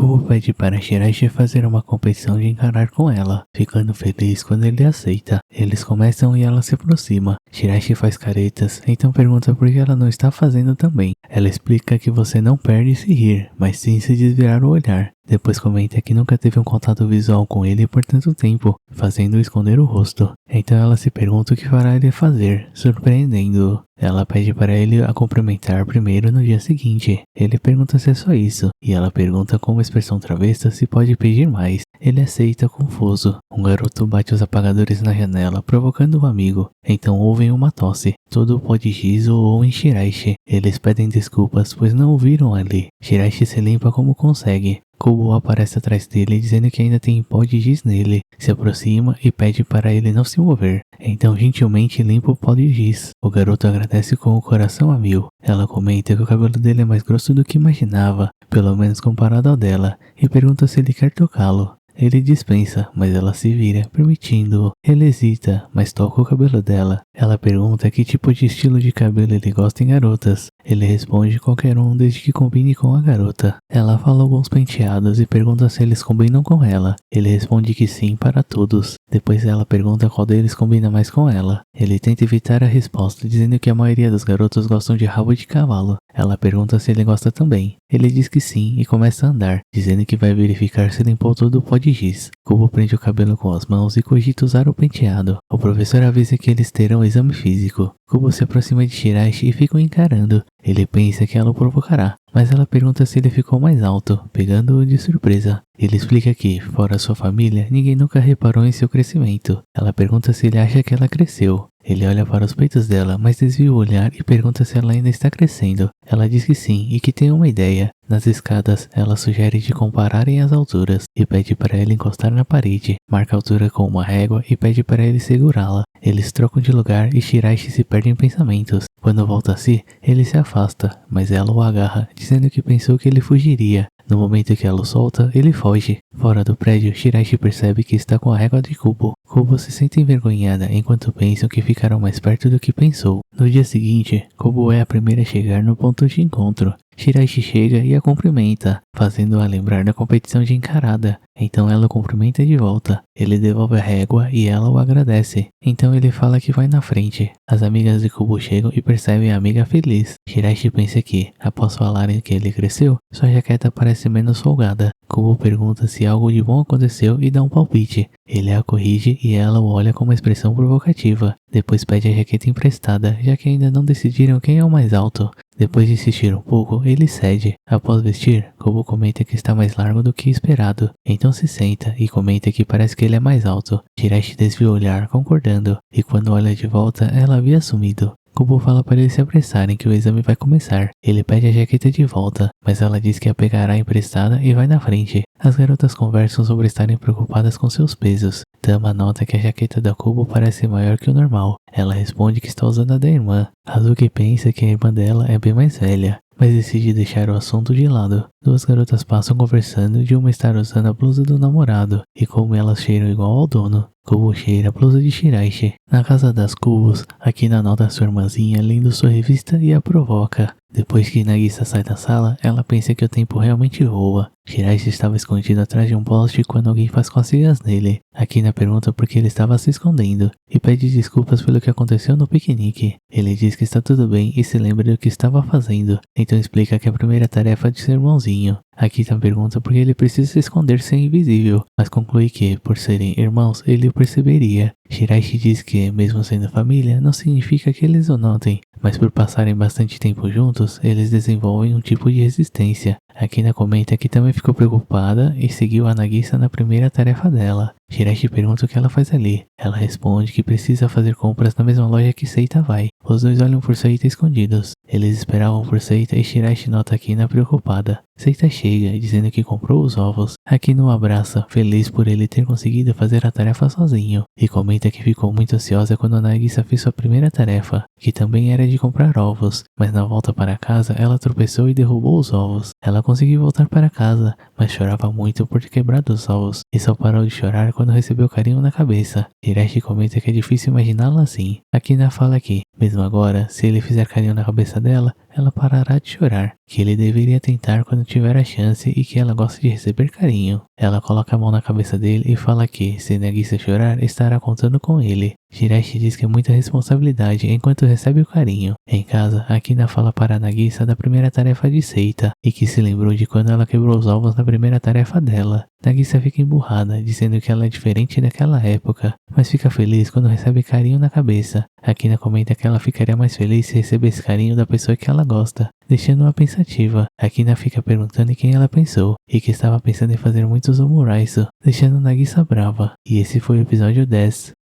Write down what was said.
Kubo pede para Shiraishi fazer uma competição de encarar com ela, ficando feliz quando ele aceita. Eles começam e ela se aproxima. Shiraishi faz caretas, então pergunta por que ela não está fazendo também. Ela explica que você não perde se rir, mas sim se desviar o olhar. Depois comenta que nunca teve um contato visual com ele por tanto tempo, fazendo-o esconder o rosto. Então ela se pergunta o que fará ele fazer, surpreendendo-o. Ela pede para ele a cumprimentar primeiro no dia seguinte. Ele pergunta se é só isso, e ela pergunta com uma expressão travessa se pode pedir mais. Ele aceita confuso. Um garoto bate os apagadores na janela, provocando o amigo. Então ouvem uma tosse. Todo o pó de giz ou em Shiraishi. Eles pedem desculpas, pois não o viram ali. Shiraishi se limpa como consegue. Kubo aparece atrás dele, dizendo que ainda tem pó de giz nele. Se aproxima e pede para ele não se mover. Então gentilmente limpa o pó de giz. O garoto agradece com o coração a mil. Ela comenta que o cabelo dele é mais grosso do que imaginava, pelo menos comparado ao dela, e pergunta se ele quer tocá-lo. Ele dispensa, mas ela se vira, permitindo-o. Ele hesita, mas toca o cabelo dela. Ela pergunta que tipo de estilo de cabelo ele gosta em garotas. Ele responde qualquer um desde que combine com a garota. Ela fala alguns penteados e pergunta se eles combinam com ela. Ele responde que sim para todos. Depois ela pergunta qual deles combina mais com ela. Ele tenta evitar a resposta, dizendo que a maioria dos garotos gostam de rabo de cavalo. Ela pergunta se ele gosta também. Ele diz que sim e começa a andar, dizendo que vai verificar se limpou todo o pó de giz. Kubo prende o cabelo com as mãos e cogita usar o penteado. O professor avisa que eles terão exame físico. Kubo se aproxima de Shiraishi e fica o encarando. Ele pensa que ela o provocará, mas ela pergunta se ele ficou mais alto, pegando-o de surpresa. Ele explica que, fora sua família, ninguém nunca reparou em seu crescimento. Ela pergunta se ele acha que ela cresceu. Ele olha para os peitos dela, mas desvia o olhar e pergunta se ela ainda está crescendo. Ela diz que sim e que tem uma ideia. Nas escadas, ela sugere de compararem as alturas e pede para ele encostar na parede. Marca a altura com uma régua e pede para ele segurá-la. Eles trocam de lugar e Shiraishi se perde em pensamentos. Quando volta a si, ele se afasta, mas ela o agarra, dizendo que pensou que ele fugiria. No momento que ela o solta, ele foge. Fora do prédio, Shiraishi percebe que está com a régua de Kubo. Kubo se sente envergonhada enquanto pensam que ficaram mais perto do que pensou. No dia seguinte, Kubo é a primeira a chegar no ponto de encontro. Shiraishi chega e a cumprimenta, fazendo-a lembrar da competição de encarada. Então ela o cumprimenta de volta. Ele devolve a régua e ela o agradece. Então ele fala que vai na frente. As amigas de Kubo chegam e percebem a amiga feliz. Shiraishi pensa que, após falarem que ele cresceu, sua jaqueta parece menos folgada. Kubo pergunta se algo de bom aconteceu e dá um palpite. Ele a corrige e ela o olha com uma expressão provocativa. Depois pede a jaqueta emprestada, já que ainda não decidiram quem é o mais alto. Depois de insistir um pouco, ele cede. Após vestir, Kubo comenta que está mais largo do que esperado. Então se senta e comenta que parece que ele é mais alto. Shiraishi desvia o olhar, concordando. E quando olha de volta, ela havia sumido. Kubo fala para eles se apressarem que o exame vai começar. Ele pede a jaqueta de volta, mas ela diz que a pegará emprestada e vai na frente. As garotas conversam sobre estarem preocupadas com seus pesos. Tama nota que a jaqueta da Kubo parece maior que o normal. Ela responde que está usando a da irmã. Hazuki pensa que a irmã dela é bem mais velha, mas decide deixar o assunto de lado. Duas garotas passam conversando de uma estar usando a blusa do namorado e como elas cheiram igual ao dono. Kubo cheira a blusa de Shiraishi. Na casa das Kubos, Akina nota sua irmãzinha lendo sua revista e a provoca. Depois que Nagisa sai da sala, ela pensa que o tempo realmente voa. Shiraishi estava escondido atrás de um poste quando alguém faz cócegas nele. Akina pergunta por que ele estava se escondendo e pede desculpas pelo que aconteceu no piquenique. Ele diz que está tudo bem e se lembra do que estava fazendo, então explica que a primeira tarefa é de seu irmãozinho. Akita pergunta por que ele precisa se esconder sem invisível, mas conclui que, por serem irmãos, ele o perceberia. Shiraishi diz que, mesmo sendo família, não significa que eles o notem, mas por passarem bastante tempo juntos, eles desenvolvem um tipo de resistência. Akina comenta que também ficou preocupada e seguiu a Nagisa na primeira tarefa dela. Shiraishi pergunta o que ela faz ali. Ela responde que precisa fazer compras na mesma loja que Seita vai. Os dois olham por Seita escondidos. Eles esperavam por Seita e Shiraishi nota Akina preocupada. Seita chega, dizendo que comprou os ovos. Akina o abraça, feliz por ele ter conseguido fazer a tarefa sozinho, e comenta que ficou muito ansiosa quando a Nagisa fez sua primeira tarefa, que também era de comprar ovos, mas na volta para casa ela tropeçou e derrubou os ovos. Ela conseguiu voltar para casa, mas chorava muito por ter quebrado os ovos, e só parou de chorar quando recebeu carinho na cabeça. Shiraishi comenta que é difícil imaginá-la assim. Akina fala que, mesmo agora, se ele fizer carinho na cabeça dela, ela parará de chorar, que ele deveria tentar quando tiver a chance e que ela gosta de receber carinho. Ela coloca a mão na cabeça dele e fala que, se Nagisa chorar, estará contando com ele. Jiraiya diz que é muita responsabilidade enquanto recebe o carinho. Em casa, Akina fala para Nagisa da primeira tarefa de Seita e que se lembrou de quando ela quebrou os ovos na primeira tarefa dela. Nagisa fica emburrada, dizendo que ela é diferente daquela época, mas fica feliz quando recebe carinho na cabeça. Akina comenta que ela ficaria mais feliz se recebesse carinho da pessoa que ela gosta, deixando-a pensativa. Akina fica perguntando em quem ela pensou, e que estava pensando em fazer muitos omuraisu, deixando Nagisa brava. E esse foi o episódio 10.